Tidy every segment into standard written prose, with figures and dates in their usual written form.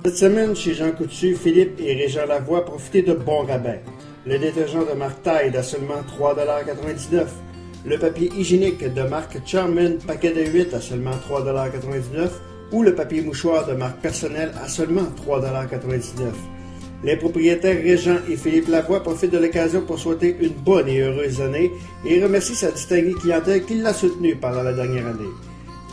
Cette semaine, chez Jean Coutu, Philippe et Régent Lavoie, profitez de bons rabais. Le détergent de marque Tide à seulement 3,99 $. Le papier hygiénique de marque Charmin, paquet de 8 à seulement 3,99 $. Ou le papier mouchoir de marque Personnel à seulement 3,99 $. Les propriétaires Régent et Philippe Lavoie profitent de l'occasion pour souhaiter une bonne et heureuse année et remercient sa distinguée clientèle qui l'a soutenue pendant la dernière année.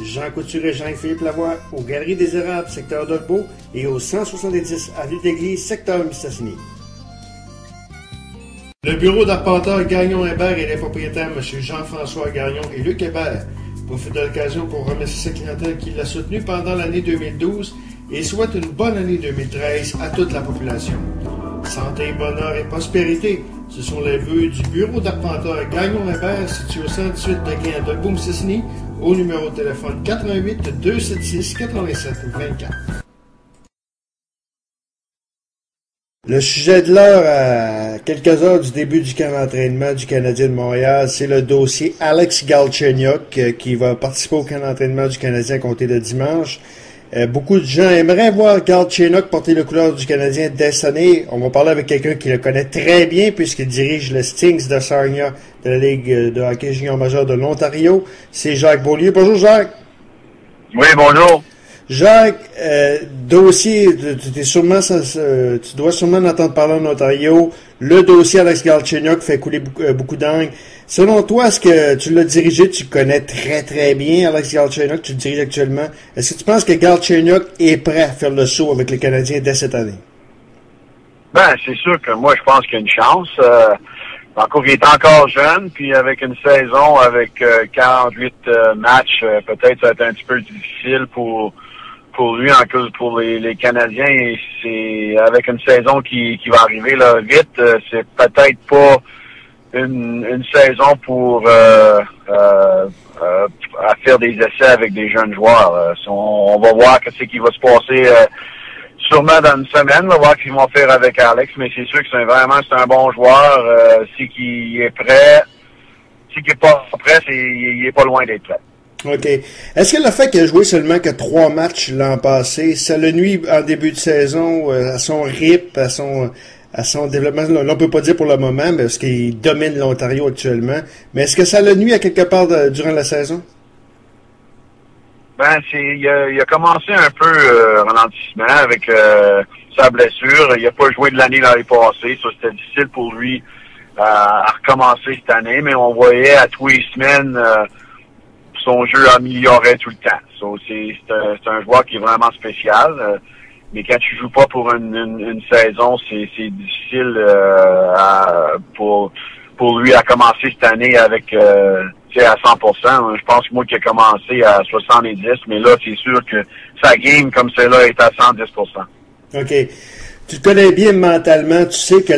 Jean Coutu, Régent et Philippe Lavoie, aux Galeries des Érables, secteur d'Olbeau, et au 170 avenue d'Église, secteur Mistassini. Le bureau d'arpenteur Gagnon-Hébert et les propriétaires M. Jean-François Gagnon et Luc Hébert profitent de l'occasion pour remercier sa clientèle qui l'a soutenu pendant l'année 2012 et souhaite une bonne année 2013 à toute la population. Santé, bonheur et prospérité, ce sont les vœux du bureau d'arpenteur Gagnon-Hébert situé au 118 de Quai à Dolbeau-Mistassini au numéro de téléphone 88 276 87 24. Le sujet de l'heure, à quelques heures du début du camp d'entraînement du Canadien de Montréal, c'est le dossier Alex Galchenyuk qui va participer au camp d'entraînement du Canadien à compter de dimanche. Beaucoup de gens aimeraient voir Galchenyuk porter le couleur du Canadien dès cette année. On va parler avec quelqu'un qui le connaît très bien puisqu'il dirige le Stings de Sarnia de la Ligue de hockey junior majeur de l'Ontario. C'est Jacques Beaulieu. Bonjour Jacques. Oui, bonjour. Jacques, dossier, tu dois sûrement en entendre parler en Ontario. Le dossier Alex Galchenyuk fait couler beaucoup d'angles. Selon toi, est-ce que tu l'as dirigé, tu connais très très bien Alex Galchenyuk, tu le diriges actuellement. Est-ce que tu penses que Galchenyuk est prêt à faire le saut avec les Canadiens dès cette année? Ben, c'est sûr que moi, je pense qu'il y a une chance. Encore, il est encore jeune, puis avec une saison avec 48 matchs, peut-être ça va être un petit peu difficile pour lui, en cause pour les Canadiens. Et c'est avec une saison qui va arriver là vite, c'est peut-être pas une saison pour à faire des essais avec des jeunes joueurs. On va voir qu'est-ce qui va se passer sûrement dans une semaine. On va voir ce qu'ils vont faire avec Alex, mais c'est sûr que c'est un bon joueur. Si qu'il est prêt, si qu'il est pas prêt, il est pas loin d'être prêt. OK. Est-ce que le fait qu'il a joué seulement que 3 matchs l'an passé, ça le nuit en début de saison à son rythme, à son développement? Là, on peut pas dire pour le moment, parce qu'il domine l'Ontario actuellement. Mais est-ce que ça le nuit à quelque part durant la saison? Ben, il a commencé un peu ralentissement avec sa blessure. Il a pas joué de l'année passée. Ça, c'était difficile pour lui à recommencer cette année, mais on voyait à tous les semaines son jeu améliorait tout le temps. So, c'est un joueur qui est vraiment spécial. Mais quand tu joues pas pour une saison, c'est difficile pour lui à commencer cette année avec à 100%. Je pense que moi qui a commencé à 70, mais là, c'est sûr que sa game comme celle-là est à 110%. OK. Tu te connais bien mentalement, tu sais que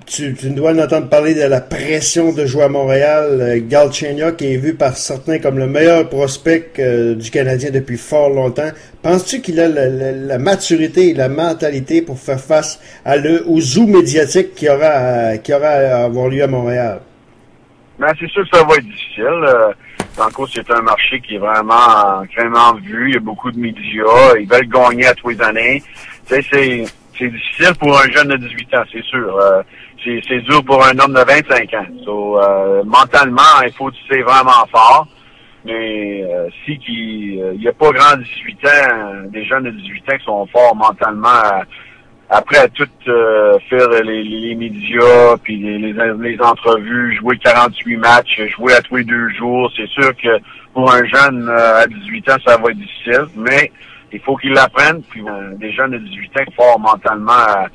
tu dois entendre parler de la pression de jouer à Montréal. Galchenyuk est vu par certains comme le meilleur prospect du Canadien depuis fort longtemps. Penses-tu qu'il a la maturité et la mentalité pour faire face au zoo médiatique qui aura à avoir lieu à Montréal? Ben, c'est sûr que ça va être difficile. Encore, c'est un marché qui est vraiment vu. Il y a beaucoup de médias. Ils veulent gagner à tous les années. Tu sais, c'est difficile pour un jeune de 18 ans, c'est sûr. C'est dur pour un homme de 25 ans. So, mentalement, il faut que tu sais vraiment fort. Mais il n'y a pas grand 18 ans, des jeunes de 18 ans qui sont forts mentalement après tout faire les médias, puis les entrevues, jouer 48 matchs, jouer à tous les 2 jours, c'est sûr que pour un jeune à 18 ans, ça va être difficile, mais il faut qu'il l'apprenne. Puis des jeunes de 18 ans forts mentalement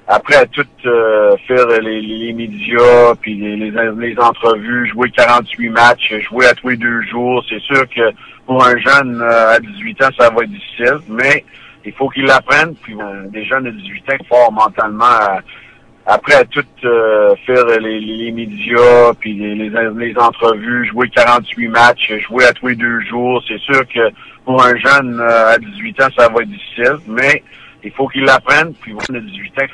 après tout faire les médias, puis les entrevues, jouer 48 matchs, jouer à tous les 2 jours, c'est sûr que pour un jeune à 18 ans, ça va être difficile, mais il faut qu'il l'apprenne. Puis des jeunes de 18 ans forts mentalement après tout faire les médias, puis les entrevues, jouer 48 matchs, jouer à tous les 2 jours, c'est sûr que pour un jeune à 18 ans, ça va être difficile, mais il faut qu'il l'apprenne. Puis de 18 ans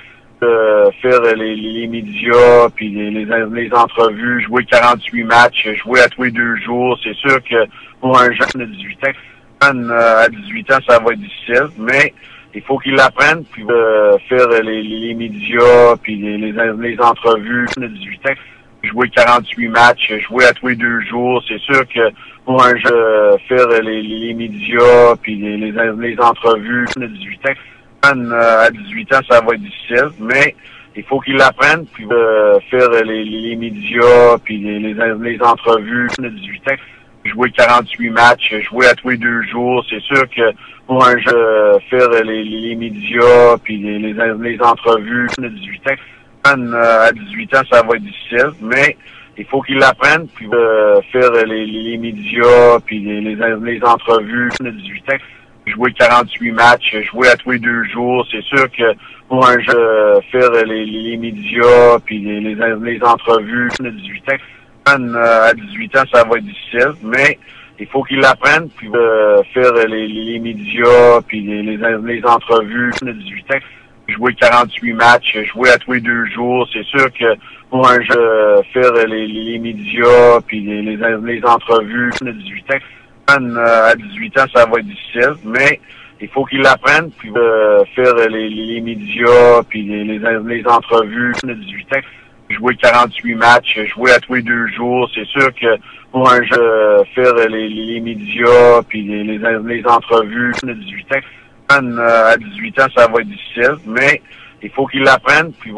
faire les médias, puis les entrevues, jouer 48 matchs, jouer à tous les 2 jours, c'est sûr que pour un jeune de 18 ans, à 18 ans, ça va être difficile, mais il faut qu'il l'apprenne, puis faire les médias, puis les entrevues de 18 ans. Jouer 48 matchs, jouer à tous les 2 jours, c'est sûr que pour un jeu, faire les médias, puis les entrevues de 18 ans. À 18 ans, ça va être difficile, mais il faut qu'il l'apprenne, puis faire les médias, puis les entrevues de 18 ans. Jouer 48 matchs, jouer à tous les 2 jours, c'est sûr que pour un jeu, faire les médias, puis les entrevues de 18 ans. À 18 ans, ça va être difficile, mais il faut qu'il l'apprenne, puis faire les médias, puis les entrevues de 18 ans. Jouer 48 matchs, jouer à tous les 2 jours, c'est sûr que pour un jeu, faire les médias, puis les entrevues de 18 ans. À 18 ans, ça va être difficile, mais il faut qu'il l'apprenne, puis faire les médias, puis les entrevues de 18 ans. Jouer 48 matchs, jouer à tous les 2 jours, c'est sûr que pour un jeu, faire les médias, puis les entrevues de 18 ans. À 18 ans, ça va être difficile, mais il faut qu'il l'apprenne, puis faire les médias, puis les entrevues de 18 ans. Jouer 48 matchs, jouer à tous les 2 jours, c'est sûr que pour un jeu, faire les médias, puis les entrevues de 18 ans. À 18 ans, ça va être difficile, mais il faut qu'il l'apprenne, puis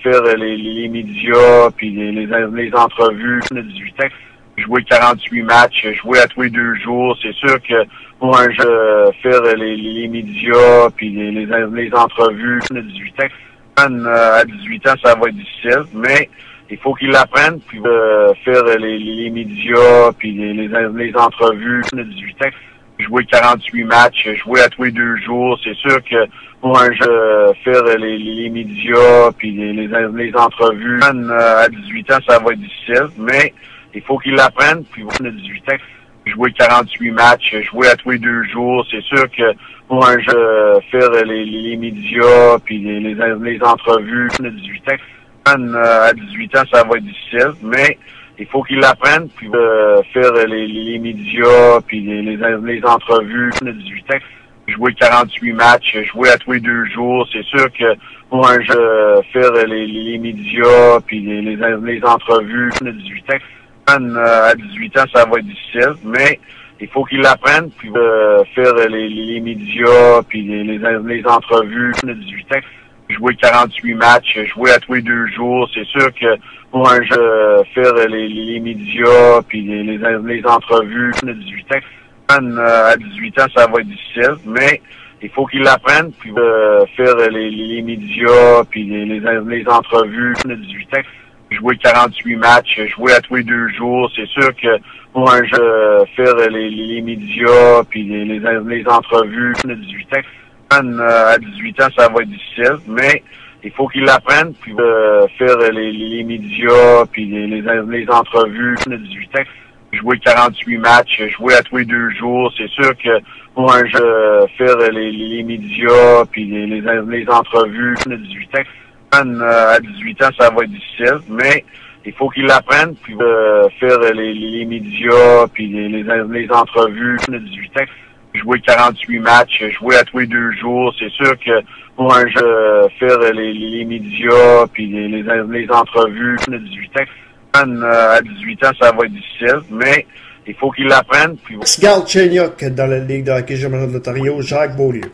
faire les médias, puis les entrevues de 18 ans. Jouer 48 matchs, jouer à tous les 2 jours, c'est sûr que pour un jeu, faire les médias, puis les entrevues de 18 ans. À 18 ans, ça va être difficile, mais il faut qu'il l'apprenne, puis faire les médias, puis les entrevues de 18 ans. Jouer 48 matchs, jouer à tous les 2 jours, c'est sûr que pour un jeu, faire les médias, puis les entrevues. À 18 ans, ça va être difficile, mais il faut qu'il l'apprenne, puis de 18 ans. Jouer 48 matchs, jouer à tous les 2 jours, c'est sûr que pour un jeu, faire les médias, puis les entrevues de 18 ans. À 18 ans, ça va être difficile, mais il faut qu'il l'apprenne, puis faire les médias, puis les entrevues de 18 ans. Jouer 48 matchs, jouer à tous les 2 jours, c'est sûr que pour un jeu, faire les médias, puis les entrevues de 18 ans. À 18 ans, ça va être difficile, mais il faut qu'il l'apprenne, puis faire les médias, puis les entrevues de 18 ans. Jouer 48 matchs, jouer à tous les 2 jours, c'est sûr que pour un jeu, faire les médias, puis les entrevues de 18 ans. À 18 ans, ça va être difficile, mais il faut qu'il l'apprenne, puis faire les médias, puis les entrevues de 18 ans. Jouer 48 matchs, jouer à tous les 2 jours, c'est sûr que pour un jeu, faire les médias, puis les entrevues de 18 ans. À 18 ans, ça va être difficile, mais il faut qu'il l'apprenne, puis faire les médias, puis les entrevues de 18 ans. Jouer 48 matchs, jouer à tous les 2 jours, c'est sûr que pour un jeu, faire les médias, puis les entrevues de 18 ans. À 18 ans, ça va être difficile, mais il faut qu'il l'apprenne, puis faire les médias, puis les entrevues de 18 ans. Jouer 48 matchs, jouer à tous les 2 jours, c'est sûr que pour un jeu, faire les médias, puis les entrevues de 18 ans. À 18 ans, ça va être difficile, mais il faut qu'il l'apprenne. Galchenyuk dans la Ligue de hockey junior de l'Ontario, Jacques Beaulieu.